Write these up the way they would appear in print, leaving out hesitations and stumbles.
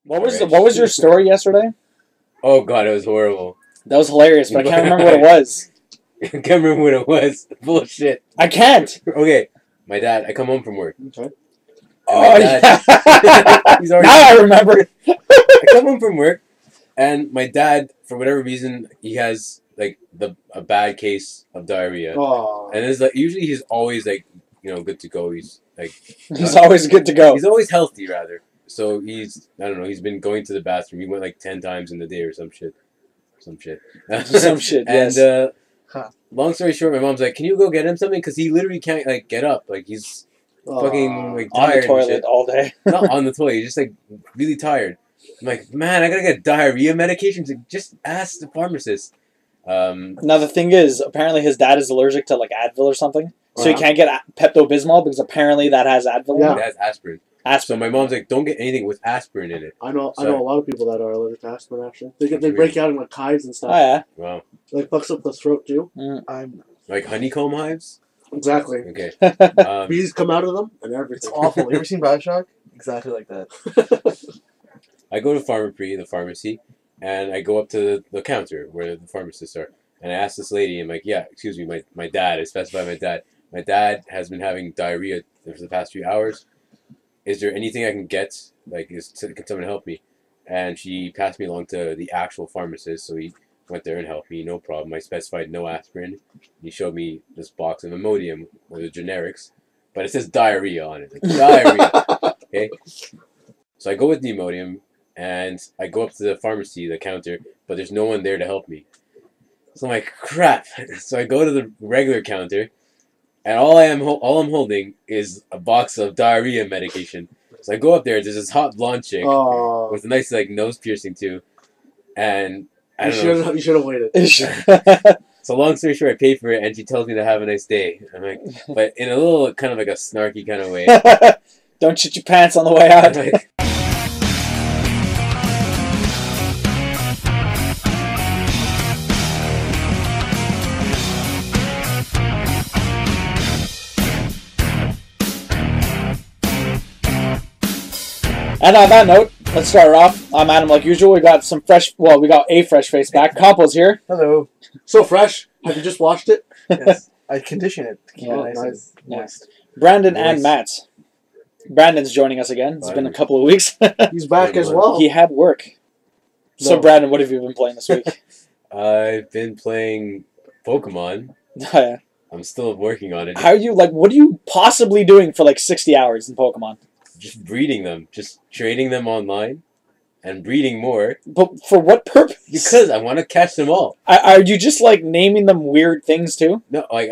What was your story yesterday? Oh god, it was horrible. That was hilarious, but I can't remember what it was. I can't remember what it was. Bullshit. I can't. Okay, my dad. I come home from work. Okay. Oh dad, yeah. he's already. Now I remember. I come home from work, and my dad, for whatever reason, he has like a bad case of diarrhea, Oh. and it's like usually he's always like good to go. He's like He's always good to go. he's always healthy rather. So I don't know. He's been going to the bathroom. He went like 10 times in the day or some shit. Some shit. Some shit. And Yes. long story short, my mom's like, "Can you go get him something?" Because he literally can't like get up. Like he's fucking like On tired the toilet and shit. all day. Not on the toilet. He's just like really tired. I'm like, man, I gotta get diarrhea medication. Like, just ask the pharmacist. Now the thing is, apparently his dad is allergic to like Advil or something, so he Wow. can't get Pepto-Bismol because apparently that has Advil. Yeah. In it. It has aspirin. So Aspirin. my mom's like, don't get anything with aspirin in it. I know So- a lot of people that are allergic to aspirin. Actually, they break out in like hives and Oh stuff. yeah. Wow. Like fucks up the throat too. I'm. Like honeycomb hives. Exactly. Okay. Bees come out of them and It's everything. awful. You ever seen Bioshock? Exactly like that. I go to the pharmacy, and I go up to the counter where the pharmacists are, and I ask this lady, I'm like, yeah, excuse me, my dad, I specify my dad. My dad has been having diarrhea for the past few hours. Is there anything I can get? Like, can someone help me? And she passed me along to the actual pharmacist, so he went there and helped me, no problem. I specified no aspirin. He showed me this box of Imodium, or the generics, but it says diarrhea on it. Like, diarrhea. Okay? So I go with the Imodium, and I go up to the pharmacy, the counter, but there's no one there to help me. So I'm like, crap. So I go to the regular counter, and all I'm holding is a box of diarrhea medication. So I go up there. There's this hot blonde chick Oh, with a nice like nose piercing too, and I you don't know. should have waited. So long story short, I pay for it, and she tells me to have a nice day. I'm like, but in a little kind of like a snarky kind of way. Don't shit your pants on the way out. I'm like, And on that note, let's start off. I'm Adam, like usual. We got we got a fresh face back. Campeau's here. Hello. So fresh. Have you just washed it? Yes. I condition it to keep Yeah, it nice and yeah. moist. Brandon Nice. and Matt. Brandon's joining us again. It's been a couple of weeks. He's back as well. He had work. So, No. Brandon, what have you been playing this week? I've been playing Pokemon. Yeah. I'm still working on it. How are you, what are you possibly doing for 60 hours in Pokemon? Just breeding them, just trading them online, and breeding more But for what purpose? because I want to catch them all. Are you just, naming them weird things, too? No, I'll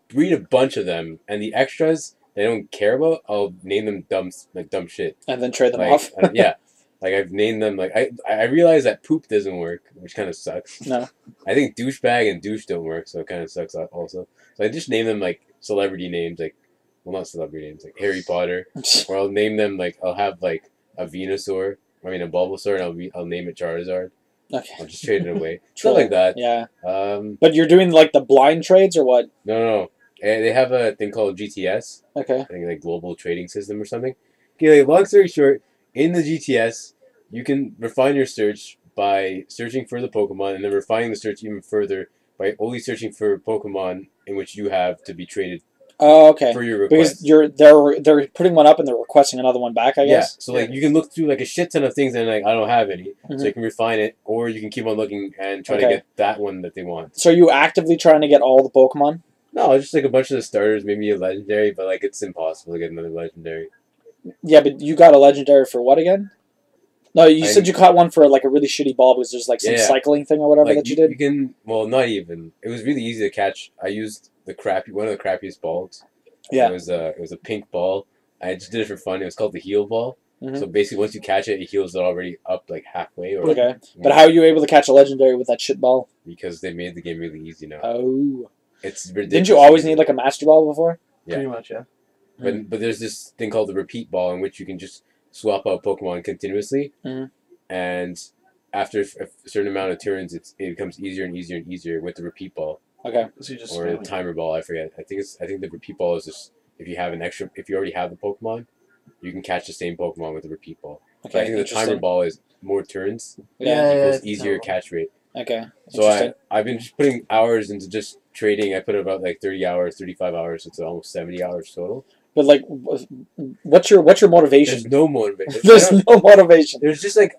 breed a bunch of them, and the extras they don't care about, I'll name them dumb shit. And then trade them Like, off? yeah, I've named them I realize that poop doesn't work, which kind of sucks. No. I think douchebag and douche don't work, so it kind of sucks also. So I just name them celebrity names, well, not celebrity names, like Harry Potter, or I'll name them I'll have a Venusaur, a Bulbasaur, and I'll name it Charizard. Okay. I'll just trade it away, stuff like that. Yeah. No. But you're doing, the blind trades, or what? They have a thing called GTS. Okay. I think Global Trading System or something. Okay, long story short, in the GTS, you can refine your search by searching for the Pokemon, and then refining the search even further by only searching for Pokemon in which you have to be traded Oh, okay. for your request. Because they're putting one up and they're requesting another one back, I guess? Yeah, so you can look through a shit ton of things and I don't have any, Mhm. so you can refine it, or you can keep on looking and try to Okay. get that one that they want. So are you actively trying to get all the Pokemon? No, just a bunch of the starters, maybe a legendary, but it's impossible to get another legendary. Yeah, but you got a legendary for what again? No, you said you caught one for a really shitty ball because there's some Yeah. cycling thing or whatever that you did. You can, well, not even. It was really easy to catch. I used one of the crappiest balls. Yeah. It was a pink ball. I just did it for fun. It was called the heal ball. Mhm. So basically, once you catch it, it heals it already up halfway. Or Okay. But how are you able to catch a legendary with that shit ball? Because they made the game really easy now. Oh. It's ridiculous. Didn't you always need a master ball before? Yeah. Pretty much, yeah. But there's this thing called the repeat ball in which you can just swap out Pokemon continuously, Mhm. and after a certain amount of turns, it becomes easier and easier and easier with the repeat ball. Okay. So you just Or the timer ball, I forget. I think the repeat ball is just if you already have the Pokemon, you can catch the same Pokemon with a repeat ball. So Okay, I think the timer ball is more turns Yeah. equals easier catch rate. Okay. So I've been just putting hours into just trading. I put about like 30 hours, 35 hours. It's almost 70 hours total. But like, what's your motivation? There's no motivation. There's no motivation. There's just like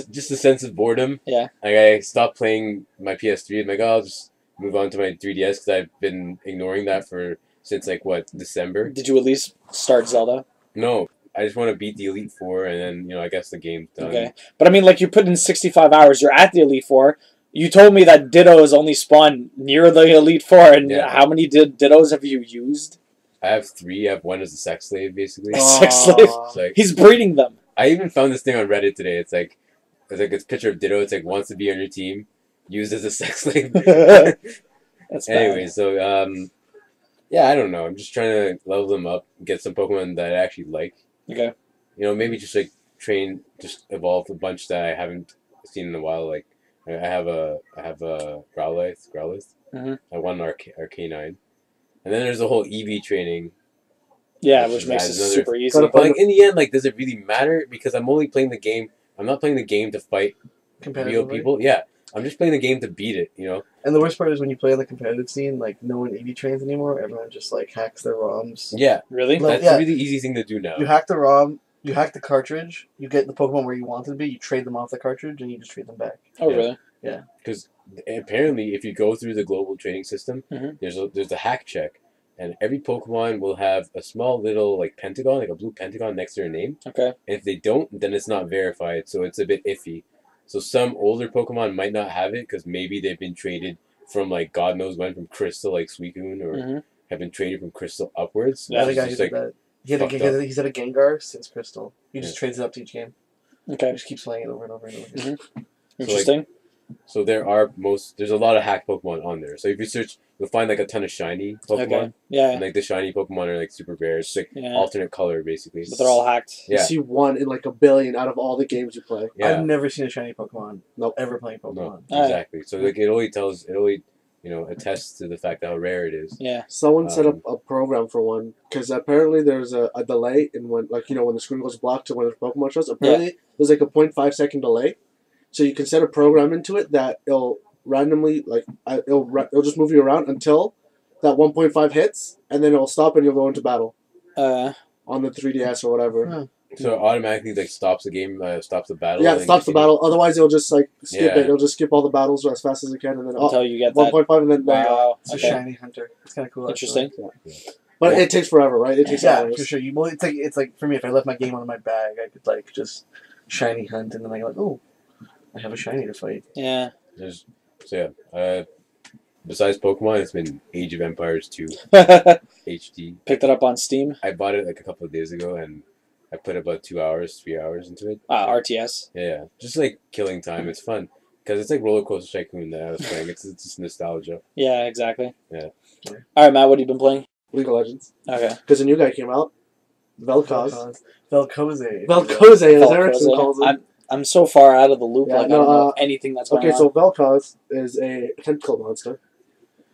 just a sense of boredom. Yeah. Like I stopped playing my PS3. I'm like, oh, I'll just move on to my 3DS because I've been ignoring that since like December. Did you at least start Zelda? No, I just want to beat the Elite Four, and then I guess the game's done. Okay, but I mean, like you put in 65 hours. You're at the Elite Four. You told me that Ditto is only spawned near the Elite Four, and how many Dittos have you used? I have 3. I have one as a sex slave, basically. Sex slave. Like, he's breeding them. I even found this thing on Reddit today. It's like a picture of Ditto. It's like wants to be on your team, used as a sex slave. That's anyway, bad. so yeah, I don't know. I'm just trying to level them up, get some Pokemon that I actually like. Okay. Maybe just like evolve a bunch that I haven't seen in a while. Like I have a Growlithe. Mm-hmm. I won Arcanine. And then there's the whole EV training. Yeah, which makes it super easy. But like in the end, like, does it really matter? Because I'm only playing the game. I'm not playing the game to fight real people. Yeah, I'm just playing the game to beat it. And the worst part is when you play on the competitive scene, like no one EV trains anymore. Everyone just like hacks their ROMs. Yeah, really. That's a really easy thing to do now. You hack the ROM. You hack the cartridge. You get the Pokemon where you want them to be. You trade them off the cartridge, and you just trade them back. Oh, really? Yeah. Because apparently, if you go through the global trading system, there's a hack check. And every Pokemon will have a small little like pentagon, like a blue pentagon next to their name. Okay. And if they don't, then it's not verified, so it's a bit iffy. So some older Pokemon might not have it because maybe they've been traded from like God knows when, from Crystal, like Suicune, or have been traded from Crystal upwards. Yeah, the guy who did that. He's had a Gengar since Crystal. He just trades it up to each game. Okay. He just keeps playing it over and over and over. Interesting. So there's a lot of hacked Pokemon on there. So if you search, you'll find like a ton of shiny Pokemon. Okay. Yeah. And like the shiny Pokemon are like super rare. It's like alternate color basically. But they're all hacked. Yeah. You see one in like a billion out of all the games you play. Yeah. I've never seen a shiny Pokemon. Ever playing Pokemon. No, exactly. So like it only attests to the fact how rare it is. Yeah. Someone set up a program for one because apparently there's a delay in when when the screen goes black to when the Pokemon shows. Apparently there's like a 0.5 second delay. So you can set a program into it that it'll randomly, it'll just move you around until that 1.5 hits, and then it'll stop and you'll go into battle. On the 3DS or whatever. So it automatically like stops the game, stops the battle. Yeah, it stops the battle. Otherwise, it'll just like skip it. It'll just skip all the battles as fast as it can, and then until you get 1.5, and then wow, it's a shiny hunter. It's kind of cool. Interesting. But it takes forever, right? It takes hours. For sure. It's like for me, if I left my game on my bag, I could like just shiny hunt, and then I go like, oh. I have a shiny to fight. Yeah. Besides Pokemon, it's been Age of Empires 2 HD. Picked it up on Steam. I bought it like a couple of days ago, and I put about 3 hours into it. RTS. Yeah, just like killing time. It's fun because it's like Roller Coaster Tycoon that I was playing. It's just nostalgia. Yeah, exactly. Yeah. All right, Matt. What have you been playing? League of Legends. Okay. Because a new guy came out. Vel'Koz. Vel'Koz, as Erickson calls him. I'm so far out of the loop. I don't know anything that's going on. Okay, so Vel'Koz is a tentacle monster.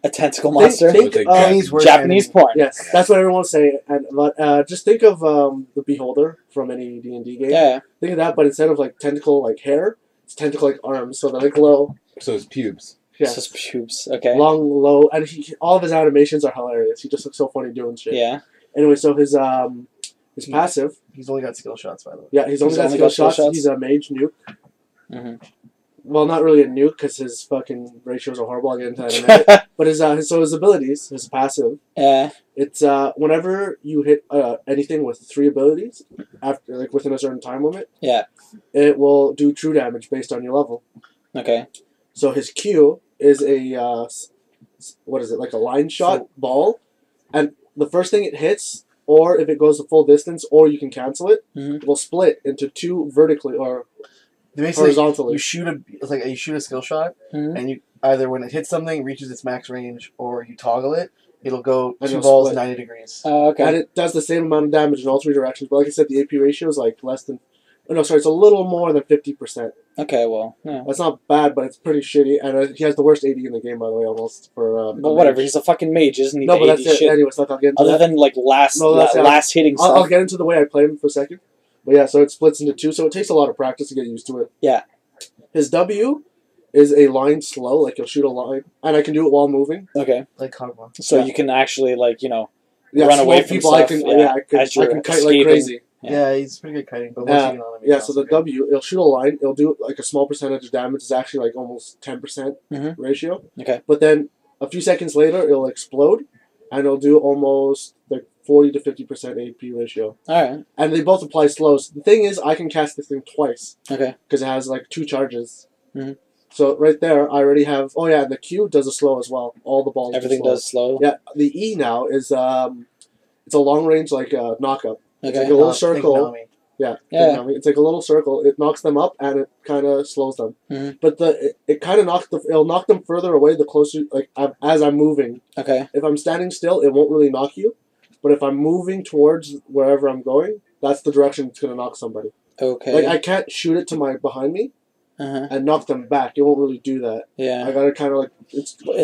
A tentacle monster? Think Japanese porn. Yes, that's what everyone say. But just think of the Beholder from any D&D game. Yeah. Think of that, but instead of like tentacle like hair, it's tentacle like arms, so they're like low. So it's pubes. Yeah. So it's pubes. Okay. Long, low, and all of his animations are hilarious. He just looks so funny doing shit. Yeah. Anyway, so his passive. He's only got skill shots, by the way. Yeah, he's only got skill shots. He's a mage nuke. Well, not really a nuke because his fucking ratios are horrible. I'll get into that in a minute. But his abilities, his passive. Yeah. It's whenever you hit anything with 3 abilities after within a certain time limit. Yeah. It will do true damage based on your level. Okay. So his Q is a what is it, like a line shot ball, and the first thing it hits, or if it goes the full distance, or you can cancel it, it will split into 2 vertically or horizontally. You shoot a skill shot, and you either when it hits something, reaches its max range, or you toggle it, it'll go 2 balls 90 degrees. Okay. And it does the same amount of damage in all 3 directions. But like I said, the AP ratio is like less than Oh, no, sorry, it's a little more than 50%. Okay, well, yeah. That's not bad, but it's pretty shitty. And he has the worst AD in the game, by the way, almost. But whatever, he's a fucking mage, isn't he? No, but that's shit. it. Anyways, I'll get into Other that. than, like, last hitting stuff. I'll get into the way I play him for a second. But yeah, so it splits into 2, so it takes a lot of practice to get used to it. Yeah. His W is a line slow, like he'll shoot a line. And I can do it while moving. Okay. Like Hogwarts. So you can actually, like, Yeah, run away from people. stuff. I can kite like crazy. Yeah, he's pretty good kiting. But once you get on him, yeah. So the W, it'll shoot a line. It'll do like a small percentage of damage. It's actually like almost 10% ratio. Okay. But then a few seconds later, it'll explode, and it'll do almost like 40 to 50% AP ratio. All right. And they both apply slows. The thing is, I can cast this thing twice. Okay. Because it has like 2 charges. Mm-hmm. So right there, I already have. Oh yeah, and the Q does a slow as well. All the balls. Everything does slow. Yeah. The E now is it's a long range like knockup. Okay. It's like a little circle. Yeah. It's like a little circle. It knocks them up and it kind of slows them. Mm-hmm. But it kind of it'll knock them further away the closer as I'm moving. Okay. If I'm standing still, it won't really knock you. But if I'm moving towards wherever I'm going, that's the direction it's gonna knock somebody. Okay. Like I can't shoot it to behind me and knock them back. It won't really do that. Yeah. I gotta kind of like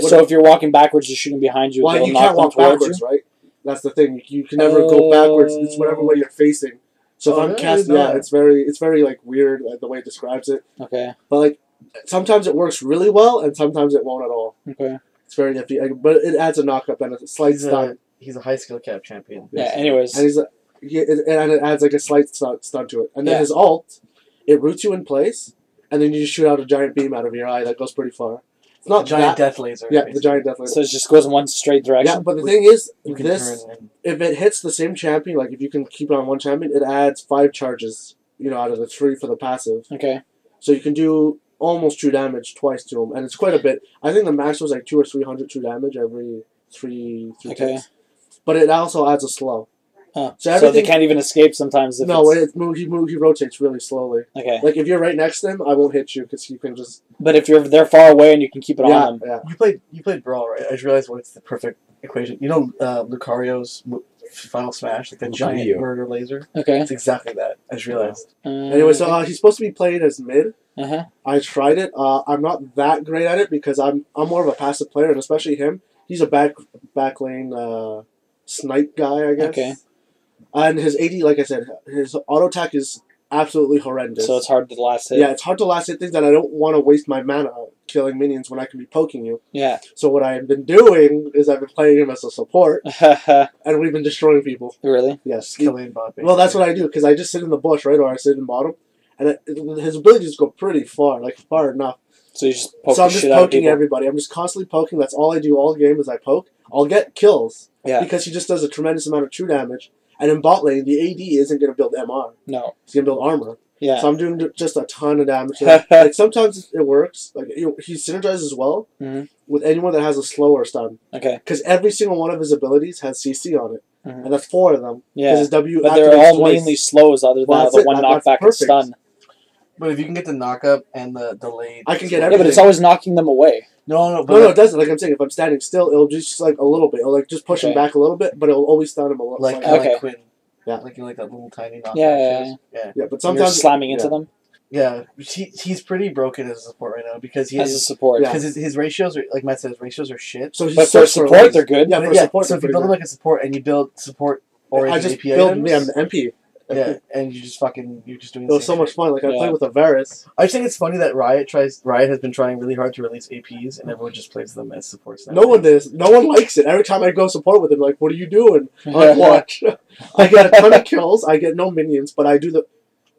So if you're walking backwards, you're shooting behind you. Well, you can't walk backwards, right? That's the thing. You can never go backwards. It's whatever way you're facing. So if I'm casting, it's very like weird the way it describes it. Okay. But like sometimes it works really well, and sometimes it won't at all. Okay. It's very iffy, but it adds a knockup and a slight stun. He's a high skill cap champion. Yeah. Anyways, and and it adds like a slight stun to it, and then his ult, it roots you in place, and then you just shoot out a giant beam out of your eye that goes pretty far. It's not giant death laser. Yeah, the giant death laser. So it just goes in one straight direction. Yeah, but the thing is, if it hits the same champion, like if you can keep it on one champion, it adds 5 charges, out of the 3 for the passive. Okay. So you can do almost true damage twice to him, and it's quite a bit. I think the max was like 200 or 300 true damage every three ticks. But it also adds a slow. Huh. So they can't even escape sometimes. If he rotates really slowly. Okay. Like if you're right next to him, I won't hit you because you can just. But if they're far away and you can keep it on them. Yeah. You played Brawl, right? I just realized what's the perfect equation. You know, Lucario's Final Smash, like the giant murder laser. Okay. It's exactly that. I just realized. Anyway, so he's supposed to be played as mid. I tried it. I'm not that great at it because I'm more of a passive player, and especially him. He's a back lane snipe guy, I guess. Okay. And his AD, like I said, his auto attack is absolutely horrendous. So it's hard to last hit. Yeah, it's hard to last hit things that I don't want to waste my mana killing minions when I can be poking you. Yeah. So what I've been doing is I've been playing him as a support, and we've been destroying people. Really? Yes. Killing bot. Well, that's what I do because I just sit in the bush, right, or I sit in bottom, and his abilities go pretty far, like far enough. So you just poke I'm just poking everybody. I'm just constantly poking. That's all I do all game is I poke. I'll get kills. Yeah. Because he just does a tremendous amount of true damage. And in bot lane, the AD isn't going to build MR. No. He's going to build armor. Yeah. So I'm doing just a ton of damage. Like sometimes it works. Like he synergizes well with anyone that has a slower stun. Okay. Because every single one of his abilities has CC on it. And that's 4 of them. Yeah. His W but they're all mainly slows other than the one knockback and stun. But if you can get the knockup and the delayed... I can get everything. Yeah, but it's always knocking them away. No, it doesn't. Like I'm saying, if I'm standing still, it'll just like a little bit. It'll like just push him back a little bit, but it'll always stun him a little. Like Quinn. Yeah. Like that little tiny knockback. Yeah. But sometimes... You're slamming into them? Yeah. He's pretty broken as a support right now because he as a support. Because his ratios are, like Matt said, his ratios are shit. So but for support, they're good. Yeah, for support, so if you build him like a support and you build support oriented AP items... I'm the MP. Yeah, and you're just doing. It was so much fun. Like I played with a Varus. I just think it's funny that Riot has been trying really hard to release APs, and everyone just plays them as supports. No one does. No one likes it. Every time I go support with them, like, what are you doing? I watch. I get a ton of kills. I get no minions, but I do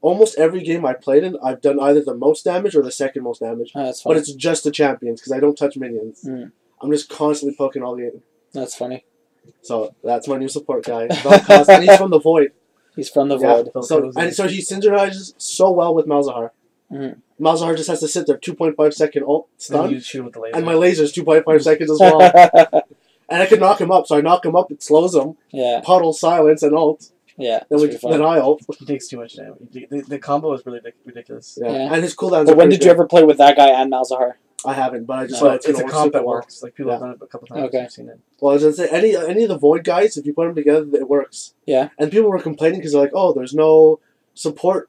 almost every game I played in. I've done either the most damage or the second most damage. Oh, that's funny. But it's just the champions because I don't touch minions. I'm just constantly poking all the. That's funny. So that's my new support guy. Vel'Koz, and he's from the Void. He's from the Void. So he synergizes so well with Malzahar. Malzahar just has to sit there, 2.5 second ult stun, and you shoot with the laser. And my laser's 2.5 seconds as well. And I can knock him up, so I knock him up, it slows him. Yeah. Puddle, silence, and ult. Yeah. Then I ult. He takes too much damage. The combo is really ridiculous. Yeah. And his cooldowns. But when did you ever play with that guy and Malzahar? I haven't, but I just it's a comp that works. Like people have done it a couple times. Okay. I've seen it. Well, as I say, any of the Void guys, if you put them together, it works. Yeah. And people were complaining because they're like, "Oh, there's no support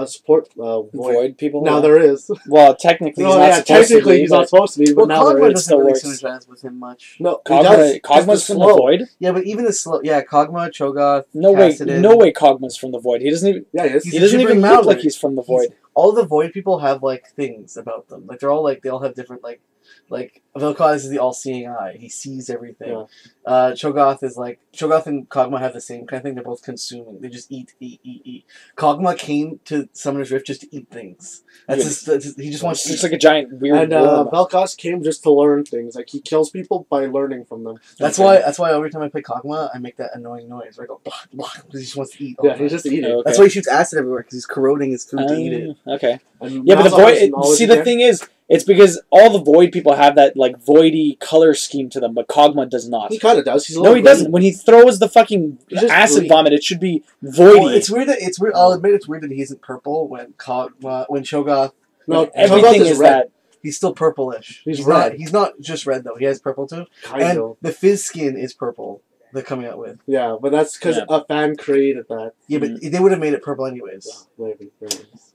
support Void people. Now there is. Well, technically, he's not supposed to be. He's not supposed to be, but now there is. Doesn't really synergize with him much. No, Kog'Maw's from the Void. Yeah, but even the slow. Yeah, Kog'Maw, Cho'Gath. No way, Kog'Maw's from the Void. He doesn't even. Yeah, he doesn't even look like he's from the Void. All the Void people have like things about them. Like they're all like they all have different like Vel'Koz is the all-seeing eye. He sees everything. Yeah. Cho'Gath is like Cho'Gath and Kog'Maw have the same kind of thing. They're both consuming. They just eat. Kog'Maw came to Summoner's Rift just to eat things. That's he just wants to eat. It's like a giant weird. And Vel'Koz came just to learn things. Like he kills people by learning from them. That's why every time I play Kog'Maw, I make that annoying noise where I go blah blah because he just wants to eat. Yeah, he's just eating. Okay. That's why he shoots acid everywhere because he's corroding his food to eat it. Okay. Yeah, but the Void. See, the thing is, it's because all the Void people have that like voidy color scheme to them, but Kog'Maw does not. He kind of does. No, he doesn't. When he throws the fucking acid vomit, it should be voidy. Well, it's weird. I'll admit it's weird that he isn't purple when Cho'Gath. No, everything is red. That. He's still purplish. He's red. He's not just red though. He has purple too. The Fizz skin is purple. They're coming out with. Yeah, but that's because a fan created that. Yeah, but they would have made it purple anyways. Yeah, maybe.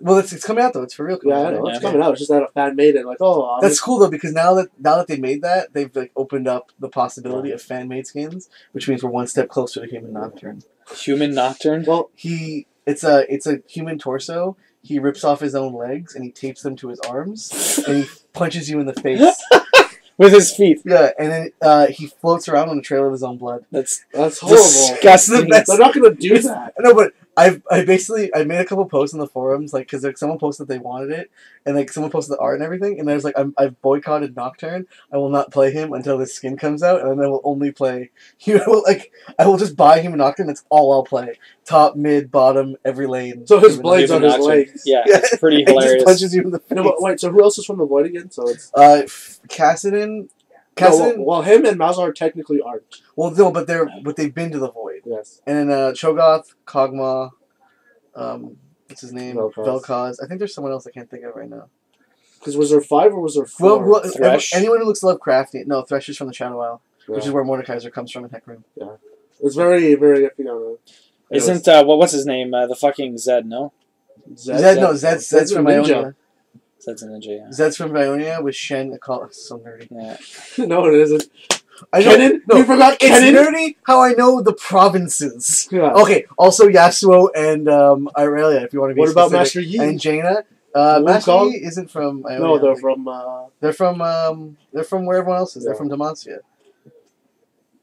Well, it's coming out though. It's for real. Yeah, I know. It's coming out. It's just that a fan made it. Like, oh, that's cool though because now that they made that, they've like opened up the possibility of fan made skins, which means we're one step closer to Human Nocturne. Human Nocturne. Well, it's a human torso. He rips off his own legs and he tapes them to his arms and he punches you in the face. With his feet. Yeah, and then he floats around on a trail of his own blood. That's horrible. Disgusting. They're not going to do that. No, but I made a couple posts on the forums, like, because like, someone posted they wanted it, and like someone posted the art and everything, and there's like, I've boycotted Nocturne. I will not play him until this skin comes out, and then I will only play. I will just buy him a Nocturne. That's all I'll play. Top, mid, bottom, every lane. So his blades on his legs. Yeah, it's pretty hilarious. He just punches you in the face. No, but wait, so who else is from the Void again? So it's Kassadin. No, well, him and Malzahar technically aren't. Well, no, but they've been to the Void. Yes. And then Cho'Gath, Kog'Maw, what's his name? Vel'Koz. I think there's someone else I can't think of right now. Because was there 5 or was there 4? Well, Thresh. Anyone who looks Lovecraftian. No, Thresh is from the Shadow Isle, which is where Mordekaiser comes from in Hecarim. Yeah. It's very, very iffy on it. Isn't what's his name? The fucking Zed, no? Zed's from Ionia. Zed's a ninja, yeah. Zed's from Ionia with Shen. It's so nerdy. Yeah. No, it isn't. Kennen? No, you forgot Kennen? It's nerdy how I know the provinces. Yeah. Okay, also Yasuo and Irelia, if you want to be specific. What about Master Yi? And Jaina. Master Yi isn't from Ionia. No, they're from... They're from where everyone else is. Yeah. They're from Demacia.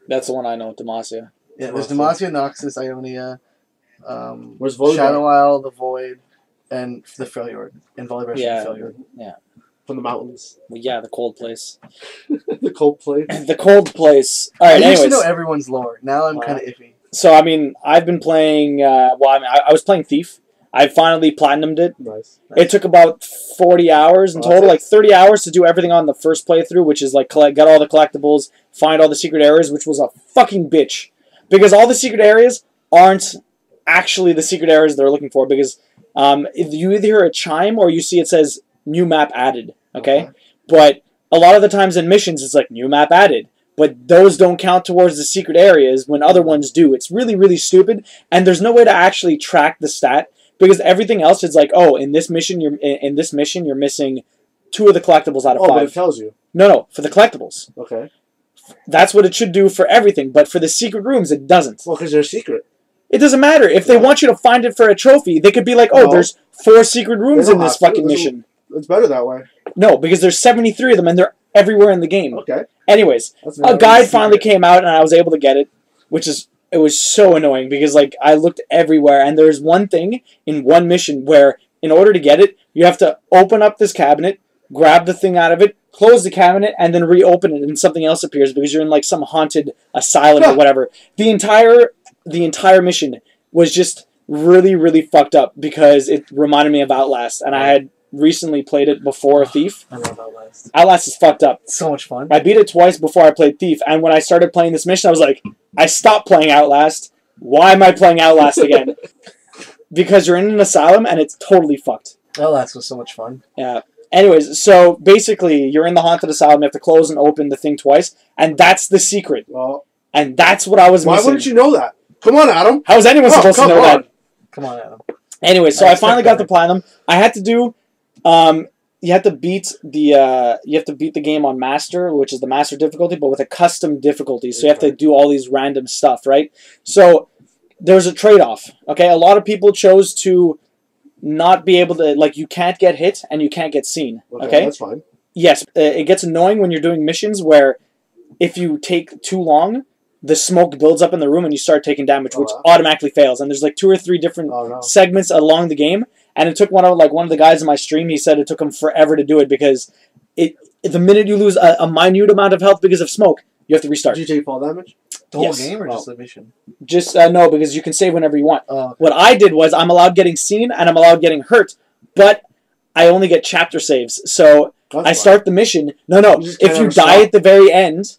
That's the one I know, Demacia. Yeah, there's Demacia, Noxus, Ionia, where's Volleyball? Shadow Isle, the Void, and the Freljord. And Volleyball Freljord. Yeah. From the mountains. Well, yeah, the cold place. The cold place? The cold place. All right, I used to know everyone's lore. Now I'm kind of iffy. So, I mean, I've been playing... I was playing Thief. I finally platinumed it. Nice. It took about 40 hours in total, like 30 hours to do everything on the first playthrough, which is like get all the collectibles, find all the secret areas, which was a fucking bitch. Because all the secret areas aren't actually the secret areas they're looking for, because if you either hear a chime or you see it says new map added, okay? But a lot of the times in missions it's like new map added, but those don't count towards the secret areas when other ones do. It's really, really stupid, and there's no way to actually track the stat, because everything else is like, oh, in this mission you're missing 2 of the collectibles out of 5. Oh, but it tells you. No, for the collectibles. Okay. That's what it should do for everything, but for the secret rooms, it doesn't. Well, because they're secret. It doesn't matter. If they want you to find it for a trophy, they could be like, oh, there's 4 secret rooms in this fucking mission. It's better that way. No, because there's 73 of them, and they're everywhere in the game. Okay. Anyways, a guide finally came out, and I was able to get it, it was so annoying, because like I looked everywhere, and there's one thing in one mission where, in order to get it, you have to open up this cabinet, grab the thing out of it, close the cabinet, and then reopen it, and something else appears because you're in like some haunted asylum or whatever. The entire mission was just really, really fucked up because it reminded me of Outlast, and I had recently played it before Thief. I love Outlast. Outlast is fucked up. It's so much fun. I beat it twice before I played Thief, and when I started playing this mission, I was like, I stopped playing Outlast. Why am I playing Outlast again? Because you're in an asylum, and it's totally fucked. Outlast was so much fun. Yeah. Anyways, so basically, you're in the haunted asylum, you have to close and open the thing twice, and that's the secret. Well, and that's what I was missing. Why wouldn't you know that? Come on, Adam. How is anyone supposed to know that? Come on, Adam. Anyway, so I finally got the platinum. I had to do, you have to beat the game on master, which is the master difficulty, but with a custom difficulty. So you have to do all these random stuff, right? So there's a trade-off. Okay, a lot of people chose to not be able to, like, you can't get hit and you can't get seen. Okay, that's fine. Yes, it gets annoying when you're doing missions where if you take too long, the smoke builds up in the room and you start taking damage, which automatically fails. And there's like 2 or 3 different segments along the game. And it took one of the guys in my stream, he said it took him forever to do it because the minute you lose a minute amount of health because of smoke, you have to restart. Did you take fall damage? The whole game or just the mission? Just, no, because you can save whenever you want. What I did was I'm allowed getting seen and I'm allowed getting hurt, but I only get chapter saves. So I start the mission. No. If you die at the very end,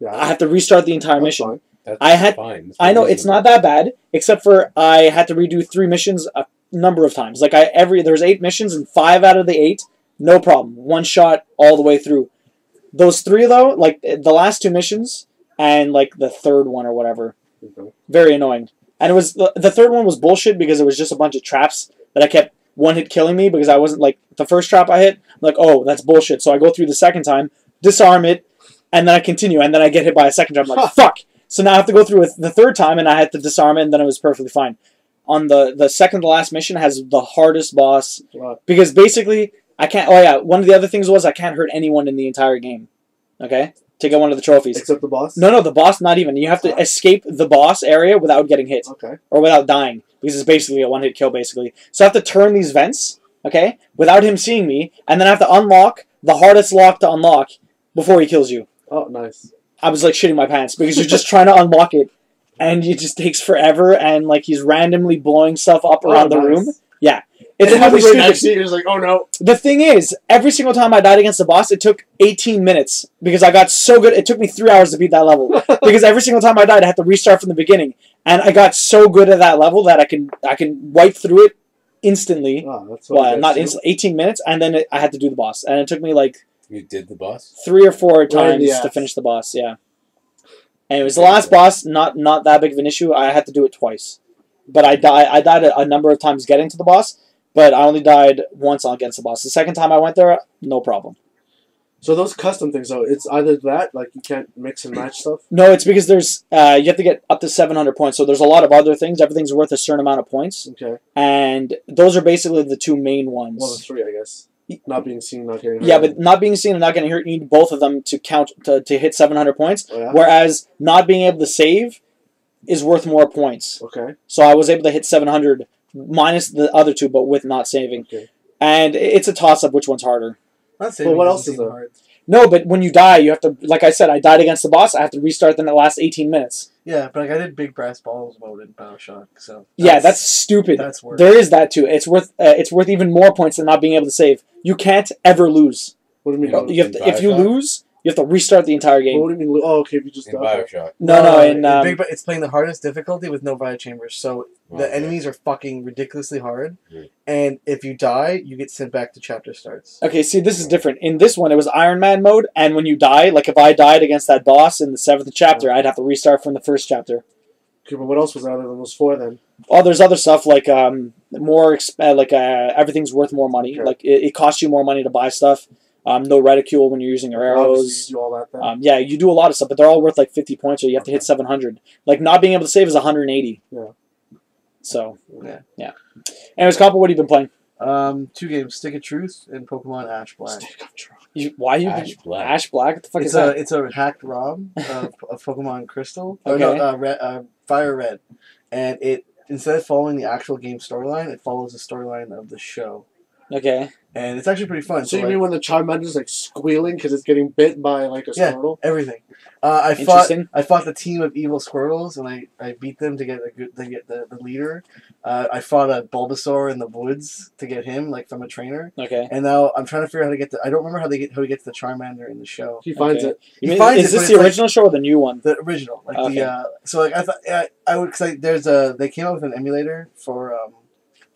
I have to restart the entire mission. Fine. I know it's not that bad, except for I had to redo 3 missions a number of times. Like there's 8 missions and 5 out of the 8, no problem, 1 shot all the way through. Those 3 though, like the last 2 missions and like the 3rd one or whatever, very annoying. And it was the 3rd one was bullshit because it was just a bunch of traps that I kept one-hit killing me because I wasn't like the first trap I hit. I'm like, oh, that's bullshit. So I go through the second time, disarm it. And then I continue, and then I get hit by a second time. I'm like, fuck! So now I have to go through it the 3rd time, and I had to disarm it, and then it was perfectly fine. On the second to last mission has the hardest boss. Because basically, I can't... Oh, yeah, one of the other things was I can't hurt anyone in the entire game. Okay? To get one of the trophies. Except the boss? No, the boss, not even. You have to escape the boss area without getting hit. Okay. Or without dying. Because it's basically a one-hit kill, basically. So I have to turn these vents, okay, without him seeing me, and then I have to unlock the hardest lock to unlock before he kills you. Oh, nice. I was like shitting my pants because you're just trying to unlock it and it just takes forever and like he's randomly blowing stuff up around the room. Yeah. It's really stupid. You're just like, oh no. The thing is, every single time I died against the boss, it took 18 minutes because I got so good. It took me 3 hours to beat that level because every single time I died, I had to restart from the beginning. And I got so good at that level that I can wipe through it instantly. Oh, that's not instantly, 18 minutes, and then I had to do the boss. And it took me like... You did the boss? 3 or 4 times to finish the boss, yeah. And it was the last boss, not that big of an issue. I had to do it twice. But I died a number of times getting to the boss, but I only died once against the boss. The second time I went there, no problem. So those custom things, though, it's either that, like you can't mix and match stuff? No, it's because there's, you have to get up to 700 points, so there's a lot of other things. Everything's worth a certain amount of points. Okay. And those are basically the 2 main ones. Well, the 3, I guess. Not being seen, not getting hurt. Yeah, but not being seen and not getting hurt, you need both of them to count to hit 700 points. Oh, yeah? Whereas not being able to save is worth more points. Okay. So I was able to hit 700 minus the other 2, but with not saving. Okay. And it's a toss-up which one's harder. Not saving. But what else is there? Hard. No, but when you die, you have to, like I said, I died against the boss, I have to restart in the last 18 minutes. Yeah, but like I did big brass balls mode in Bioshock, so... That's stupid. That's worth There is that too. It's worth even more points than not being able to save. You can't ever lose. What do you mean? You have to, if you lose, you have to restart the entire game. What do you mean? Oh, okay, if you just in Bioshock. No, it's playing the hardest difficulty with no Riot chambers, so the enemies are fucking ridiculously hard, and if you die, you get sent back to chapter starts. Okay, see, this is different. In this one, it was Iron Man mode, and when you die, like if I died against that boss in the 7th chapter, I'd have to restart from the 1st chapter. Okay, but what else was there other than those 4 then? Oh, there's other stuff like everything's worth more money. Okay. Like it costs you more money to buy stuff. No reticule when you're using your arrows. You do all that then. Yeah, you do a lot of stuff, but they're all worth like 50 points, or you have to hit 700. Like not being able to save is 180. Yeah. So yeah. Anyways, Campeau, what have you been playing? 2 games: Stick of Truth and Pokemon Ash Black. Stick of Truth. Ash Black? What the fuck is that? It's a hacked ROM of Pokemon Crystal. Okay. Or no, Fire Red, and it instead of following the actual game storyline, it follows the storyline of the show. Okay. And it's actually pretty fun. So you mean when the Charmander's like squealing because it's getting bit by like a Squirtle? Yeah, everything. I fought the team of evil Squirtles, and I beat them to get the leader. I fought a Bulbasaur in the woods to get him like from a trainer. Okay. And now I'm trying to figure out how to get I don't remember how he gets the Charmander in the show. He finds it. Is this the original show or the new one? The original, like so like I thought I would because they came out with an emulator for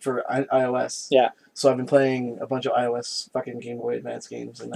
iOS. Yeah. So I've been playing a bunch of iOS fucking Game Boy Advance games and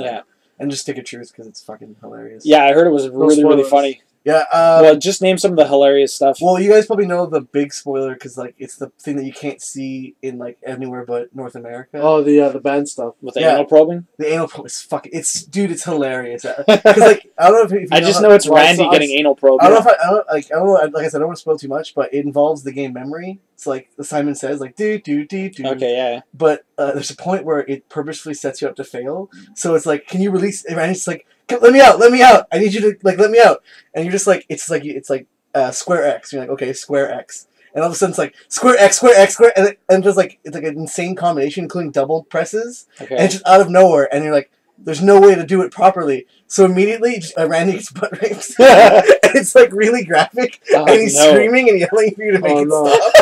just Stick of Truth because it's fucking hilarious. Yeah, I heard it was really funny. Yeah. Well, just name some of the hilarious stuff. Well, you guys probably know the big spoiler because like it's the thing that you can't see in like anywhere but North America. Oh, the band stuff with the anal probing. The anal probe is fucking. It's hilarious. Because like I don't know if you I just know it's Randy getting anal probed. I don't know if I don't know. Like I said, I don't want to spoil too much, but it involves the game memory. It's like Simon says, like do. Okay, yeah. But there's a point where it purposefully sets you up to fail. So it's like, can you release? And Randy's like, let me out. I need you to like let me out. And you're just like, it's like square X. You're like, okay, square X. And all of a sudden it's like square X, and just like it's like an insane combination, including double presses. Okay. And it's just out of nowhere, and you're like, there's no way to do it properly. So immediately, Randy gets butt raped. And it's like really graphic, and he's screaming and yelling for you to make it stop.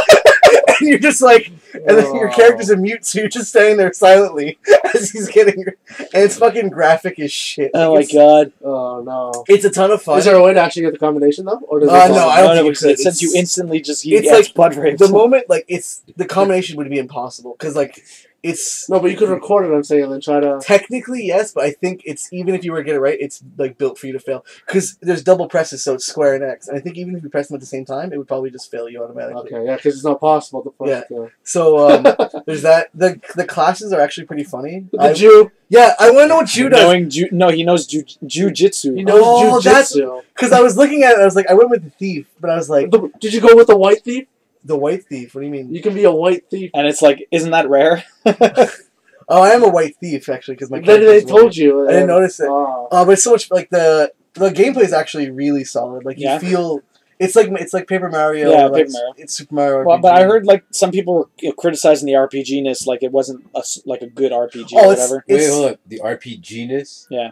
And you're just like, and then your character's a mute, so you're just standing there silently as he's getting, and it's fucking graphic as shit. Oh my god! Oh no! It's a ton of fun. Is there a way to actually get the combination though, or does no? I don't think it since you instantly just it's like butt raped. The moment like it's the combination would be impossible because like. It's no, but you could record it. I'm saying, and then try to. Technically, yes, but I think it's even if you were to get it right, it's like built for you to fail because there's double presses, so it's square and X. And I think even if you press them at the same time, it would probably just fail you automatically. Okay, yeah, because it's not possible to push. Yeah. So there's that. The classes are actually pretty funny. The Jew. Yeah, I want to know what Jew does. No, he knows jujitsu. He knows jujitsu. Because I was looking at it, I was like, I went with the thief, but I was like, did you go with the white thief? The white thief? What do you mean? You can be a white thief. And it's like, isn't that rare? Oh, I am a white thief, actually, because my then they told you. I didn't notice it. But it's so much, like, the gameplay is actually really solid. Like, you feel... It's like Paper Mario. Yeah, like, Paper Mario. It's Super Mario RPG. Well, but I heard, like, some people were criticizing the RPG-ness, like it wasn't a good RPG or whatever. Wait, hold up. The RPG-ness? Yeah.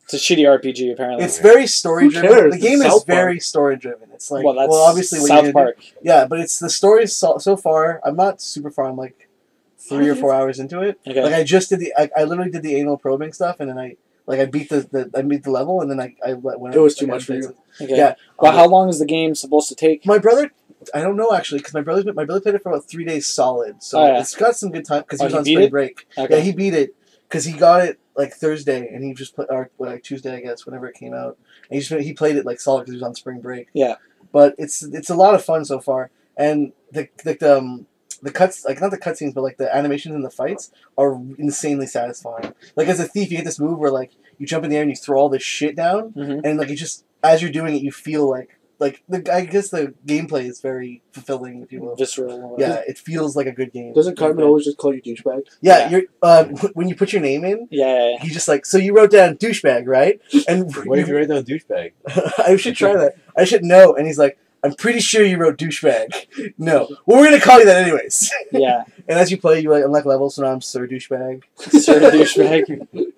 It's a shitty RPG, apparently. It's very story-driven. The game is very story-driven. It's like, well, that's obviously South Park. Yeah, but it's the story so far. I'm not super far. I'm like 3 or 4 hours into it. Okay. Like I just did I literally did the anal probing stuff, and then I beat the level, and then I went. It was too much for you. Okay. Yeah. Well, how long is the game supposed to take? My brother, I don't know actually, because my brother played it for about 3 days solid, so it's got some good time because he was on spring break. Okay. Yeah, he beat it because he got it like Thursday, and he just played or like Tuesday, I guess, whenever it came out. And he played it like solid because he was on spring break. Yeah. But it's a lot of fun so far, and the cuts, like not the cutscenes, but like the animations and the fights are insanely satisfying. Like as a thief, you get this move where like you jump in the air and you throw all this shit down, and like you just as you're doing it, you feel like I guess the gameplay is very fulfilling, if you will. Visceral. Yeah, it feels like a good game. Doesn't Cartman always just call you douchebag? Yeah, you're when you put your name in. Yeah. He's just like, so you wrote down douchebag, right? And what if you write down douchebag? I should try that. I should know. And he's like, I'm pretty sure you wrote douchebag. No. Well, we're going to call you that anyways. Yeah. And as you play, you like unlock levels, so now I'm Sir Douchebag. Sir Douchebag.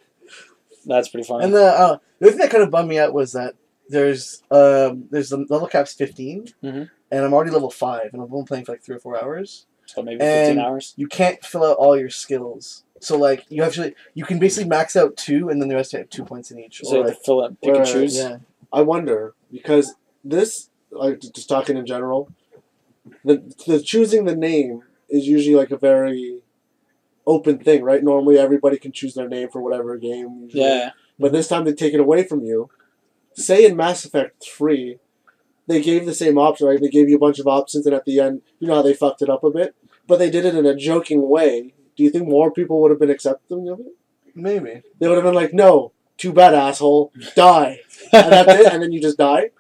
That's pretty funny. And the other thing that kind of bummed me out was that there's the level cap's 15, and I'm already level 5, and I've only playing for like 3 or 4 hours. So maybe 15 hours? You can't fill out all your skills. So like you can basically max out 2, and then the rest have 2 points in each. So you have to fill it, pick and choose? Yeah. I wonder, because this... just talking in general, the choosing the name is usually like a very open thing, right? Normally everybody can choose their name for whatever game. Usually. Yeah. But this time they take it away from you. Say in Mass Effect 3, they gave the same option, right? They gave you a bunch of options, and at the end, you know how they fucked it up a bit? But they did it in a joking way. Do you think more people would have been accepting of it? Maybe. They would have been like, no, too bad, asshole, die. And that's it, and then you just die?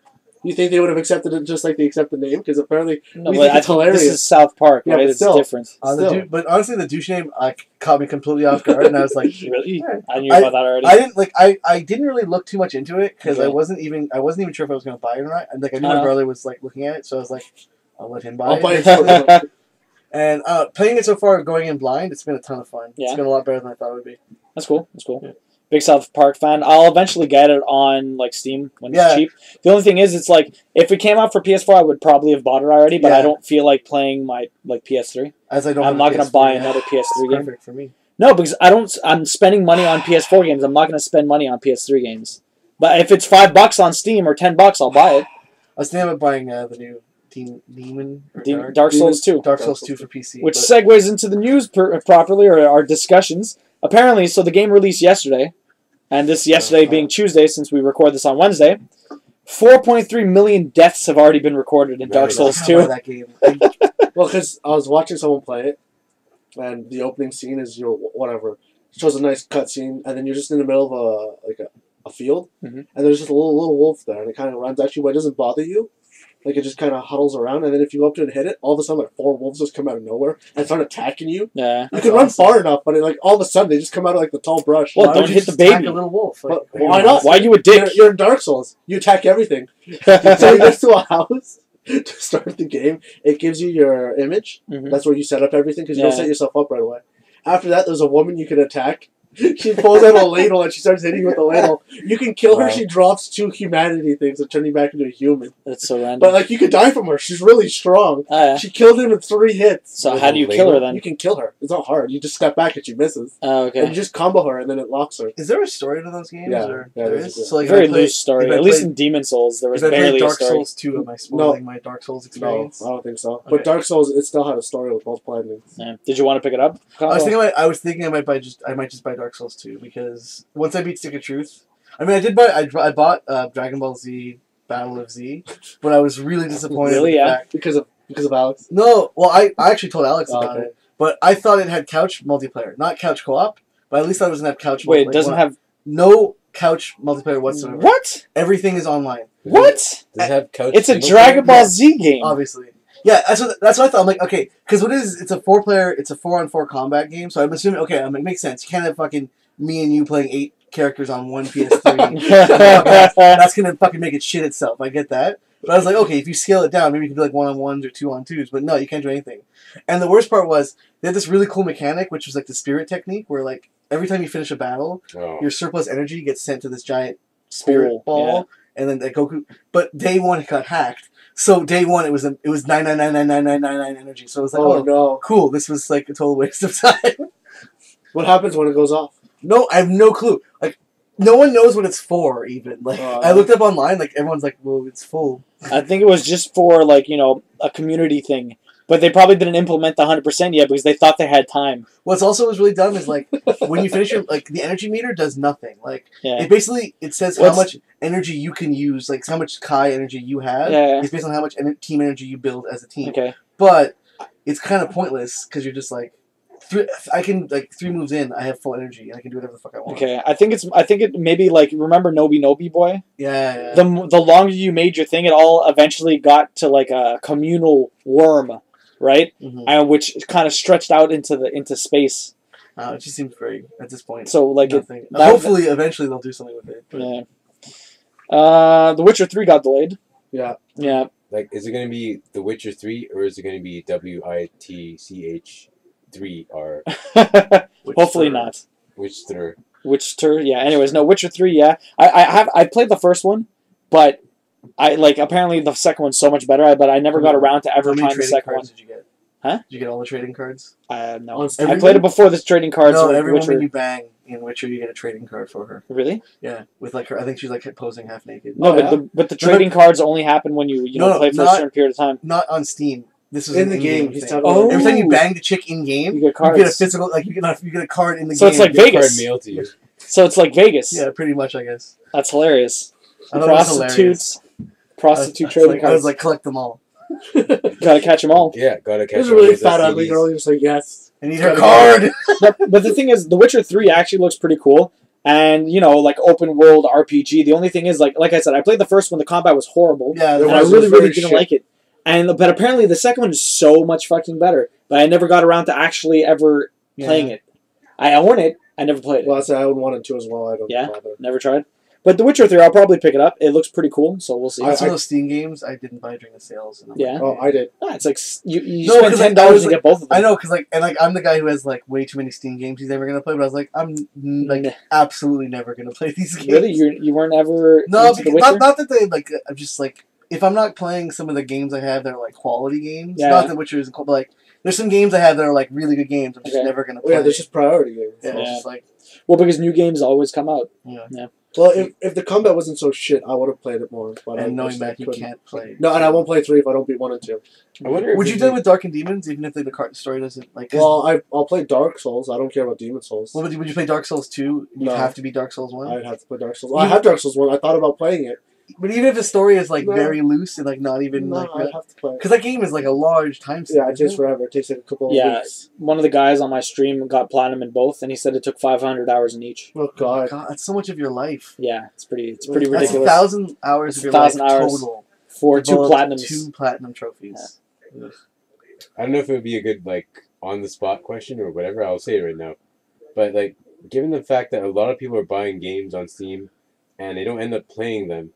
You think they would have accepted it just like they accept the name? Because apparently, we think it's hilarious. This is South Park, right? It's different. But honestly, the douche name caught me completely off guard, and I was like, "Really? I knew about that already." I didn't really look too much into it because I wasn't even sure if I was going to buy it or not. And like I knew my brother was like looking at it, so I was like, "I'll let him buy it." Buy it. And playing it so far, going in blind, it's been a ton of fun. Yeah. It's been a lot better than I thought it would be. That's cool. Yeah. Big South Park fan. I'll eventually get it on like Steam when it's cheap. The only thing is, it's like if it came out for PS4, I would probably have bought it already. But I don't feel like playing my PS3. I'm not going to buy another PS3 game. Perfect for me. No, because I'm spending money on PS4 games. I'm not going to spend money on PS3 games. But if it's $5 on Steam or $10, I'll buy it. I was thinking about buying the new Dark Souls 2. Dark Souls 2 for PC. Which segues into the news properly, or our discussions. Apparently, so the game released yesterday, and this yesterday being Tuesday, since we record this on Wednesday, 4.3 million deaths have already been recorded in Dark Souls 2. That game. Well, because I was watching someone play it, and the opening scene is whatever. It shows a nice cutscene, and then you're just in the middle of a field, and there's just a little wolf there, and it kind of runs at you, but it doesn't bother you. Like, it just kind of huddles around, and then if you go up to it and hit it, all of a sudden, like, 4 wolves just come out of nowhere and start attacking you. Yeah. You can run far enough, but all of a sudden, they just come out of, like, the tall brush. Well, don't hit the baby. A little wolf. Like, why not? Why are you a dick? You're in Dark Souls. You attack everything. So you get to a house to start the game. It gives you your image. That's where you set up everything, because you don't set yourself up right away. After that, there's a woman you can attack. She pulls out a ladle and she starts hitting you with a ladle. You can kill her. She drops 2 humanity things and turn you back into a human. That's so random. But like, you could die from her. She's really strong. She killed him in 3 hits. So how do you kill her then? You can kill her. It's not hard. You just step back and she misses. Oh, okay. And you just combo her and then it locks her. Is there a story to those games? Yeah, or there is. is. So, like, very loose story. At least in Demon Souls, there was barely Dark a story. Souls 2, am I spoiling my Dark Souls experience? No, I don't think so. Okay. But Dark Souls, it still had a story with multiple endings. Yeah. Did you want to pick it up? I was thinking I might just buy Dark Souls 2 because once I beat Stick of Truth, I mean, I bought Dragon Ball Z Battle of Z, but I was really disappointed. Really, yeah, because of Alex. No, well, I actually told Alex about it, but I thought it had couch multiplayer, not couch co-op. But at least I doesn't have couch. Wait, it doesn't have no couch multiplayer whatsoever. What? Everything is online. What? Does it have couch? It's a Dragon Ball Z game. Obviously. Yeah, that's what I thought. I'm like, okay, because what it is, it's a 4-on-4 combat game, so I'm assuming, okay, it makes sense. You can't have fucking me and you playing 8 characters on one PS3. That's gonna fucking make it shit itself. I get that. But I was like, okay, if you scale it down, maybe you can do like 1-on-1s or 2-on-2s, but no, you can't do anything. And the worst part was, they had this really cool mechanic, which was like the spirit technique, where like, every time you finish a battle, your surplus energy gets sent to this giant spirit ball, and then like Goku, but day 1 it got hacked. So day 1 it was 9999999 energy. So it was like, oh no, cool, this was like a total waste of time. What happens when it goes off? No, I have no clue. Like, no one knows what it's for, even. Like, I looked up online, like, everyone's like, well, it's full. I think it was just for, like, you know, a community thing. But they probably didn't implement the 100% yet because they thought they had time. What's also was really dumb is, like, when you finish your, like, the energy meter does nothing. Like, it basically, it says how much energy you can use, like, how much Kai energy you have. It's based on how much team energy you build as a team. Okay. But it's kind of pointless because you're just like, I can, like, 3 moves in, I have full energy, and I can do whatever the fuck I want. Okay, I think it maybe, like, remember Nobi Boy? Yeah. The longer you made your thing, it all eventually got to, like, a communal worm, right? And which kind of stretched out into space. It just seems very, at this point. So, like, hopefully, eventually, they'll do something with it. Yeah. The Witcher 3 got delayed. Yeah. Yeah. Like, is it going to be The Witcher 3, or is it going to be WITCH 3R? Hopefully not. Witcher. Yeah. Anyways, no, Witcher 3. Yeah, I played the first one, but apparently the second one's so much better. But I never got around to ever trying the second one. Did you get? Huh? Did you get all the trading cards? No. I played it before this trading cards. No, every woman you bang in Witcher, you get a trading card for her. Really? Yeah, with like her. I think she's like posing half naked. No, but the trading cards only happen when you play for a certain period of time. Not on Steam. This is in the game. He's talking every time you bang the chick in game, you get cards. You get a physical, like you get a card in the game. So it's like Vegas. Mailed to you. So it's like Vegas. Yeah, pretty much, I guess. That's hilarious. Prostitute trading cards. I was like, collect them all. Gotta catch them all. Yeah, gotta catch them all. There's a really fat ugly girl. You're just like, yes. I need her card. But the thing is, The Witcher 3 actually looks pretty cool. And, like, open world RPG. The only thing is, like I said, I played the first one. The combat was horrible. Yeah, and I really didn't like it. But apparently the second one is so much fucking better. But I never got around to actually ever playing it. I own it. I never played it. Well, I own 1 and 2 as well. I don't bother. Never tried. But The Witcher 3, I'll probably pick it up. It looks pretty cool, so we'll see. Some of those Steam games I didn't buy during the sales. Yeah. Oh, I did. It's like you spend $10 to get both of them. I know, because I'm the guy who has like way too many Steam games he's never gonna play. But I was like, I'm like absolutely never gonna play these games. Really, you weren't ever no, into The Witcher? not that they like. I'm just like, if I'm not playing some of the games I have that are like quality games, not that Witcher isn't, but like there's some games I have that are like really good games. I'm just never gonna play. Yeah, there's just priority games. Yeah, it's just like because new games always come out. Yeah. Well, if the combat wasn't so shit, I would have played it more. But knowing that you can't play. No, and I won't play 3 if I don't beat 1 and 2. I wonder. Would you do it with Dark and Demons, even if the story doesn't like? Well, I'll play Dark Souls. I don't care about Demon Souls. Well, would you play Dark Souls 2? You have to be Dark Souls 1. I'd have to play Dark Souls. Well, I have Dark Souls 1. I thought about playing it, But even if the story is like very loose and like not even I like have to play. because that game is like a large time sink. Yeah, it takes forever. It takes like a couple of weeks. One of the guys on my stream got platinum in both, and he said it took 500 hours in each. Oh God, that's so much of your life. Yeah, it's pretty ridiculous. That's 1,000 hours of your life total for 2 platinums. 2 platinum trophies. Yeah. I don't know if it would be a good like on the spot question or whatever. I'll say it right now, but like given the fact that a lot of people are buying games on Steam and they don't end up playing them.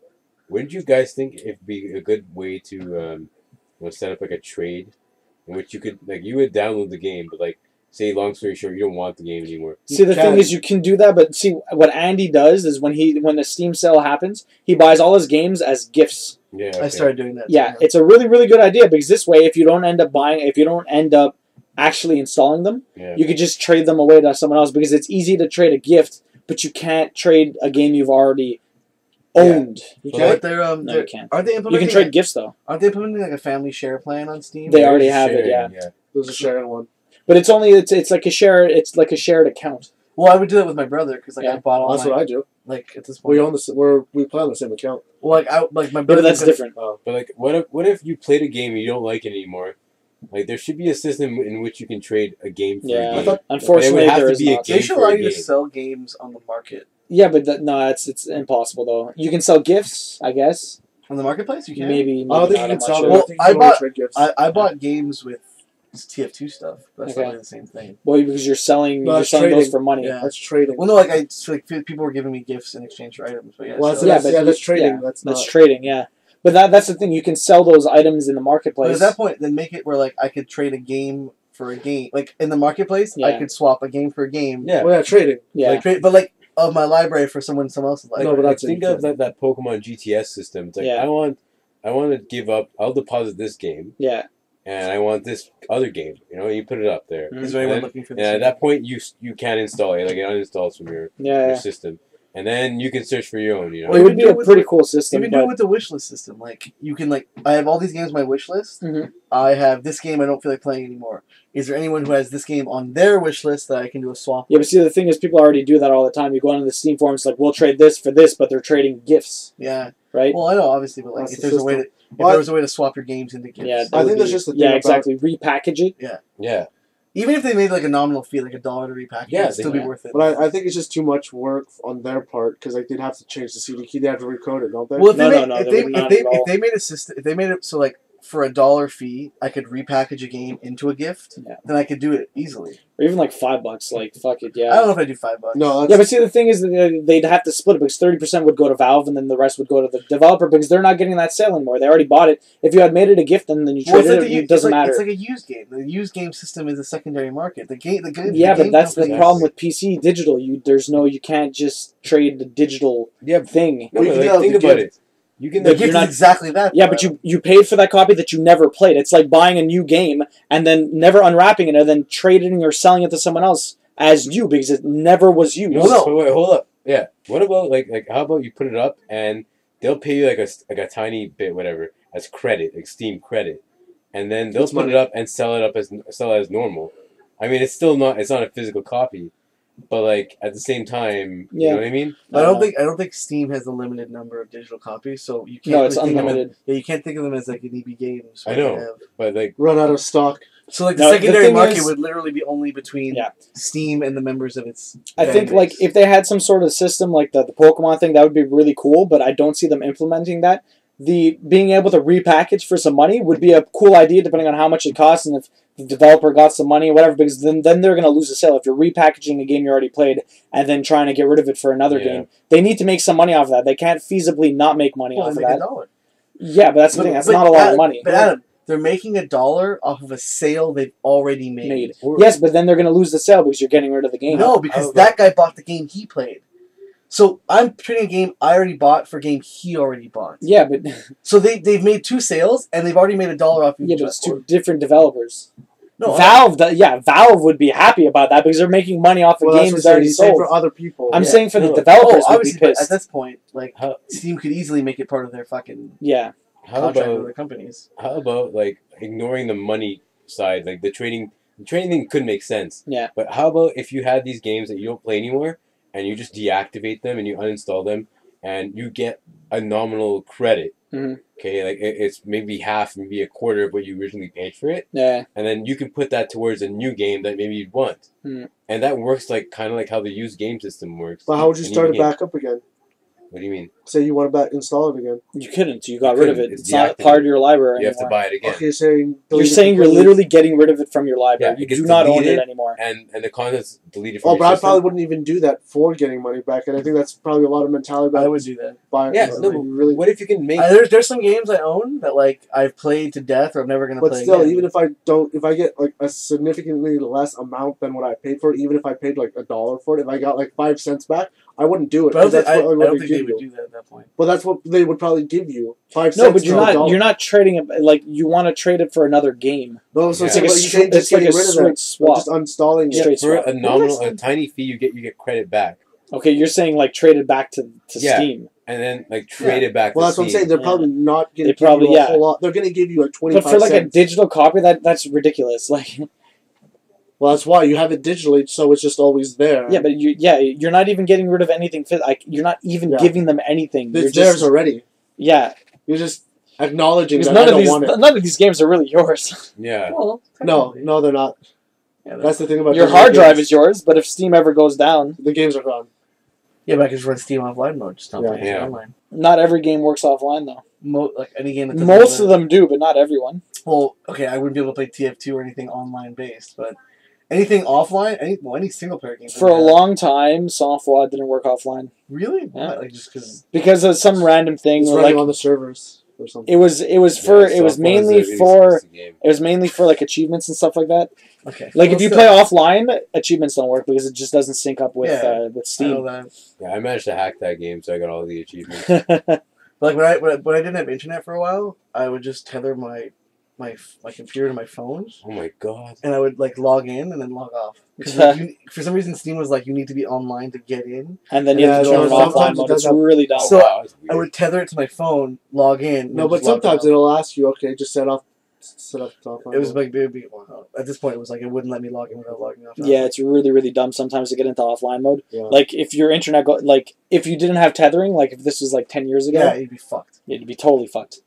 Wouldn't you guys think it'd be a good way to set up like a trade in which you could like you would download the game, but like say long story short, you don't want the game anymore. See, the thing is, you can do that, but see what Andy does is when the Steam sale happens, he buys all his games as gifts. Yeah, I started doing that. Yeah, it's a really really good idea because this way, if you don't end up actually installing them, you could just trade them away to someone else because it's easy to trade a gift, but you can't trade a game you've already owned. You can't. No, you can't. Aren't they implementing? You can trade gifts though. Aren't they implementing like a family share plan on Steam? They already have it. Yeah. There's a sharing one. But it's only it's like a share. It's like a shared account. Well, I would do that with my brother because like I bought all. That's what I do. Like at this point, we play on the same account. Well, like my brother. But that's different. But like, what if you played a game and you don't like it anymore? Like there should be a system in which you can trade a game for a game. Unfortunately, there is not. They should allow you to sell games on the market. Yeah, but it's impossible though. You can sell gifts, I guess. On the marketplace, you can. Maybe I don't think you can sell them. Well, I bought games with TF2 stuff. That's not really the same thing. Well, because you're selling those for money. Yeah, that's trading. Well, no, like people were giving me gifts in exchange for items. But that's trading. Yeah, that's trading. Yeah. But that's the thing. You can sell those items in the marketplace. But at that point, then make it where like I could trade a game for a game. Like in the marketplace, I could swap a game for a game. Yeah. Well, trading. Yeah. But like of my library for someone else's library. No, but like, think of that Pokemon GTS system. It's like I want to give up. I'll deposit this game. Yeah. And I want this other game. You know, you put it up there. Is there anyone looking for this? And at that point, you can install it. Like it uninstalls from your system. And then you can search for your own, you know. Well, it would be a pretty cool system. Even do it with the wish list system. Like, you can, like, I have all these games on my wish list. I have this game I don't feel like playing anymore. Is there anyone who has this game on their wish list that I can do a swap with? Yeah, but see, the thing is, people already do that all the time. You go onto the Steam forums, like, we'll trade this for this, but they're trading gifts. Yeah. Right? Well, I know, obviously, but, like, if there was a way to swap your games into gifts. Yeah, I think there's just the thing exactly. Repackage it. Yeah. Yeah. Even if they made like a nominal fee, like $1 to repackage, it'd still be worth it. But I think it's just too much work on their part because like they'd have to change the CD key, they have to recode it, don't they? Well, if they made a system, if they made it so like for $1 fee, I could repackage a game into a gift, then I could do it easily. Or even like $5, like fuck it, I don't know if I do $5. No, yeah, but see, the thing is, that they'd have to split it because 30% would go to Valve, and then the rest would go to the developer because they're not getting that sale anymore. They already bought it. If you had made it a gift, then you traded it. It doesn't matter. It's like a used game. The used game system is a secondary market. But that's the problem with PC digital. You can't just trade the digital thing. No, think about it. You can. The gift is exactly that. Yeah, but you paid for that copy that you never played. It's like buying a new game and then never unwrapping it and then trading or selling it to someone else as you because it never was you. No, wait, hold up. Yeah. What about like how about you put it up and they'll pay you like a tiny bit whatever as credit, like Steam credit, and then they'll put it up and sell it as normal. I mean, it's not a physical copy. But like at the same time, you know what I mean. I don't think Steam has a limited number of digital copies, so you can't. No, it's unlimited. You can't think of them as like an EB Games. I know, but like run out of stock. So like the secondary market would literally be only between Steam and the members of its. I think like if they had some sort of system like the Pokemon thing, that would be really cool. But I don't see them implementing that. Being able to repackage for some money would be a cool idea, depending on how much it costs and if the developer got some money or whatever, because then they're going to lose a sale. If you're repackaging a game you already played and then trying to get rid of it for another game, they need to make some money off of that. They can't feasibly not make money off of that. Yeah, but that's the thing. That's not a lot of money. But Adam, they're making $1 off of a sale they've already made. Yes, but then they're going to lose the sale because you're getting rid of the game. No, because that guy bought the game he played. So I'm trading a game I already bought for a game he already bought. Yeah, but so they've made 2 sales and they've already made $1 off each. Yeah, but it's 2 different developers. No, Valve would be happy about that because they're making money off of games that already sold. For other people. I'm saying for the developers would be pissed. At this point, like Steam could easily make it part of their fucking contract with other companies. How about like ignoring the money side, like the trading thing could make sense. Yeah. But how about if you had these games that you don't play anymore and you just deactivate them and you uninstall them and you get a nominal credit. Okay, like it's maybe half, maybe a quarter of what you originally paid for it. Yeah. And then you can put that towards a new game that maybe you'd want. And that works like kind of like how the used game system works. But how would you start it back up again? What do you mean? Say you want to install it again. You couldn't. You got rid of it. It's not part of your library You anymore. have to buy it again. Okay, you're saying you're literally getting rid of it from your library. Yeah, you do not own it anymore. And the content's deleted from Oh, your but I system. probably wouldn't even do that for getting money back, and I think that's probably a lot of mentality. I would do that. Yeah, no, really. What if you can make? There's some games I own that like I've played to death, or I'm never gonna play. But still, again. even if I get like a significantly less amount than what I paid for it, even if I paid like $1 for it, if I got like 5 cents back, I wouldn't do it. But I don't what think they would do that at that point. Well, that's what they would probably give you. 5 cents. No, but you're not trading it. Like you want to trade it for another game. No, so it's like a straight swap. Just uninstalling straight for swap. a nominal, a tiny fee, you get credit back. Okay, you're saying like trade it back to Steam. And then like trade it back. Well, to that's what I'm Steam. saying. They're probably not going to give you a whole lot. They're going to give you like 25 But for like cents. a digital copy, that's ridiculous. Like, well, that's why you have it digitally, so it's just always there. Yeah, but you're not even getting rid of anything. Like, you're not even giving them anything. It's theirs already. Yeah, you're just acknowledging that none of these games are really yours. Yeah. Well, no, they're not. Yeah, that's the thing about your hard drive is yours, but if Steam ever goes down, the games are gone. Yeah, but I can just run Steam offline mode. Just not playing it online. Not every game works offline though. Like any game. Most of them do, but not everyone. Well, okay, I wouldn't be able to play TF2 or anything online based, but anything offline, any single player game. For a long time, Someway didn't work offline. Really? Yeah. Like just because of some random thing. It's running on the servers or something. It was mainly for like achievements and stuff like that. Okay. Like if you play offline, achievements don't work because it just doesn't sync up with Steam. I managed to hack that game, so I got all the achievements. Like when I didn't have internet for a while, I would just tether my computer to my phone. Oh my god! And I would like log in and then log off. Because for some reason Steam was like you need to be online to get in. And then you have to turn it offline mode. It's really dumb. So I would tether it to my phone, log in. No, but sometimes it'll ask you, okay, just set up offline. It was like at this point it was like it wouldn't let me log in without logging off. Yeah, it's really, really dumb sometimes to get into offline mode. Yeah. Like if your internet if you didn't have tethering, like if this was like 10 years ago, yeah, you'd be fucked. You'd be totally fucked.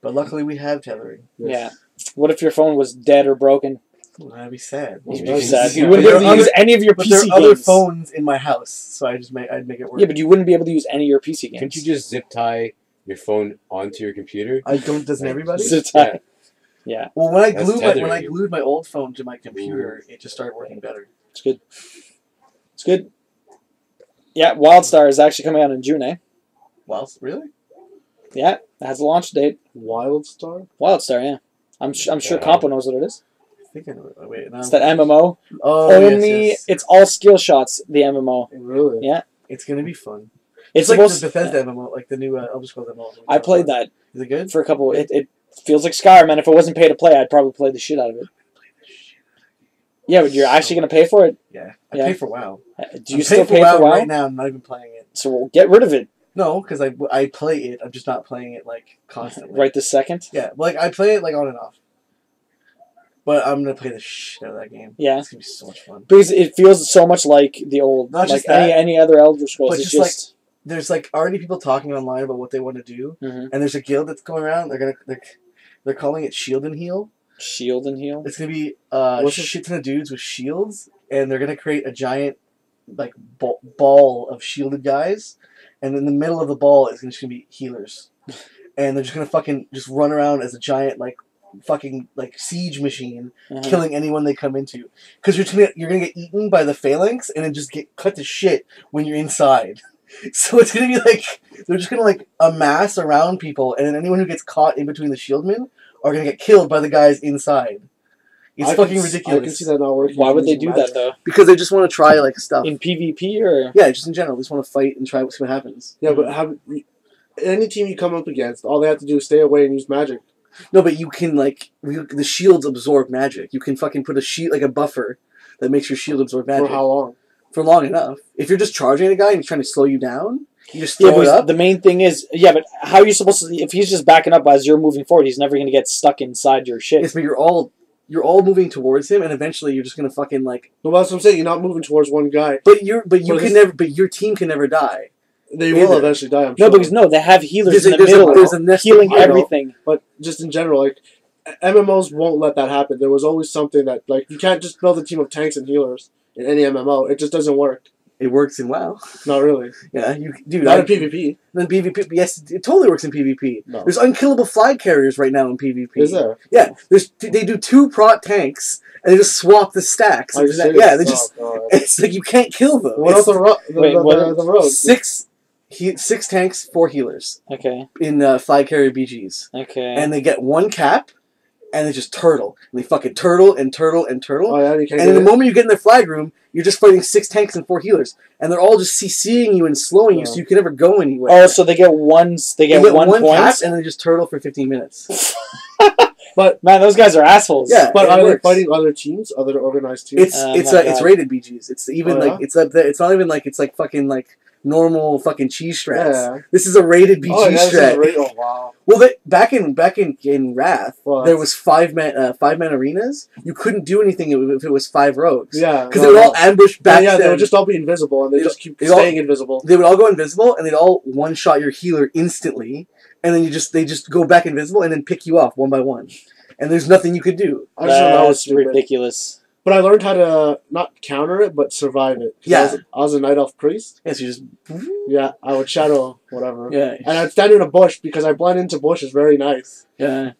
But luckily we have tethering. Yes. Yeah. What if your phone was dead or broken? Well, that'd be sad. You wouldn't be able to use any of your PC games. There are other phones in my house, so I'd make it work. Yeah, but you wouldn't be able to use any of your PC games. Can't you just zip tie your phone onto your computer? Doesn't everybody? Zip tie. Yeah. Well, when I glued my old phone to my computer, it just started working better. It's good. It's good. Yeah, Wildstar is actually coming out in June, eh? Really? Yeah, it has a launch date. Wildstar? Wildstar, yeah. I'm sure Campeau knows what it is. I think I know it. Wait, it's that MMO. Oh, yes. It's all skill shots, the MMO. Really? Yeah. It's going to be fun. It's like the Bethesda MMO, like the new Elder Scrolls MMO. I played that. Is it good? For a couple. It feels like Skyrim, and if it wasn't pay to play, I'd probably play the shit out of it. Yeah, but you're actually going to pay for it? Yeah. I pay for WoW. Do you still pay for WoW? Right now, I'm not even playing it. So we'll get rid of it. No, because I play it. I'm just not playing it, like, constantly. Right this second? Yeah. Like, I play it, like, on and off. But I'm going to play the shit out of that game. Yeah. It's going to be so much fun. Because it feels so much like the old, not like any other Elder Scrolls. But it's just there's, like, already people talking online about what they want to do. Mm-hmm. And there's a guild that's going around. They're calling it Shield and Heal. Shield and Heal? It's going to be a shit ton of dudes with shields. And they're going to create a giant, like, ball of shielded guys. And in the middle of the ball is just going to be healers. And they're just going to fucking just run around as a giant, like, fucking, like, siege machine, killing anyone they come into. Because you're gonna get eaten by the phalanx and then just get cut to shit when you're inside. So it's going to be like, they're just going to, like, amass around people, and then anyone who gets caught in between the shieldmen are going to get killed by the guys inside. It's fucking ridiculous. I can see that not working. Why would they do that, though? Because they just want to try, like, stuff. In PvP, or? Yeah, just in general. They just want to fight and try see what happens. Yeah, but any team you come up against, all they have to do is stay away and use magic. No, but you can, like, the shields absorb magic. You can fucking put a shield, like a buffer, that makes your shield absorb magic. For how long? For long enough. If you're just charging at a guy and he's trying to slow you down, you just throw it up. The main thing is, but how are you supposed to, if he's just backing up as you're moving forward, he's never going to get stuck inside your shit. Yes, but you're all moving towards him, and eventually you're just going to fucking, like... No, that's what I'm saying. You're not moving towards one guy. But your team can never die. They will eventually die, I'm No, sure. because they have healers in the middle. There's a healing everything. But just in general, like, MMOs won't let that happen. There was always something that, like, you can't just build a team of tanks and healers in any MMO. It just doesn't work. It works in WoW. Not really. Yeah, not in PvP. Then PvP, yes, it totally works in PvP. No. There's unkillable flag carriers right now in PvP. Is there? Yeah, they do 2 prot tanks and they just swap the stacks. They just it's like you can't kill them. What else the road? 6 tanks, 4 healers. Okay. In flag carrier BGs. Okay. And they get 1 cap. And they just turtle. And they fucking turtle and turtle and turtle. Oh, yeah, and in the moment you get in their flag room, you're just fighting 6 tanks and 4 healers. And they're all just CCing you and slowing you so you can never go anywhere. Oh, so they get one point? Cap and they just turtle for 15 minutes. But man, those guys are assholes. Yeah, but are they fighting other teams, other organized teams? It's rated BGs. It's even it's up there. It's not even like it's like fucking like normal fucking cheese strats. Yeah. This is a rated BG strat. Oh wow. Well, back in Wrath, there was 5-man arenas. You couldn't do anything if it was 5 rogues. Yeah, because they would all ambush back. Yeah, they would just all be invisible, and they just keep staying invisible. They would all go invisible, and they'd all one-shot your healer instantly, and then they just go back invisible, and then pick you off one by one. And there's nothing you could do. That's ridiculous. But I learned how to not counter it, but survive it. Yeah. I was a Night Elf priest. Yeah, so you just... Yeah, I would shadow whatever. Yeah. And I'd stand in a bush because I blend into bushes very nice. Yeah.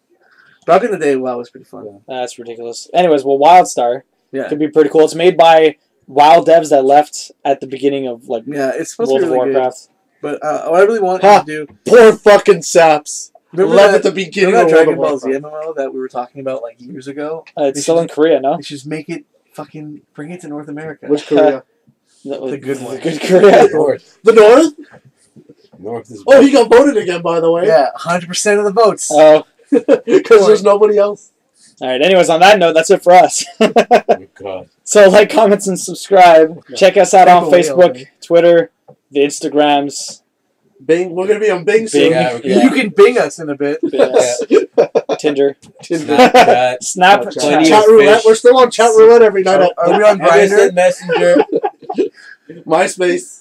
Back in the day, WoW was pretty fun. Yeah. That's ridiculous. Anyways, Wildstar could be pretty cool. It's made by WoW devs that left at the beginning of it's supposed World to be really of Warcraft. Good. But what I really want to do... Poor fucking saps. Remember at the beginning of that Dragon Ball Z MMO that we were talking about years ago? It's still in Korea, no? They should just make it bring it to North America. Which Korea? The good one. The good Korea. The North? North is he got voted again, by the way. Yeah, 100% of the votes. Oh. Because there's nobody else. Alright, anyways, on that note, that's it for us. Oh, God. So, like, comments, and subscribe. Yeah. Check us out on Facebook, Twitter, the Instagrams. Bing, we're gonna be on Bing soon. Yeah. You can Bing us in a bit. Yes. Tinder, Snapchat, chat roulette. We're still on chat roulette every night. Are we on Grindr? Messenger, MySpace.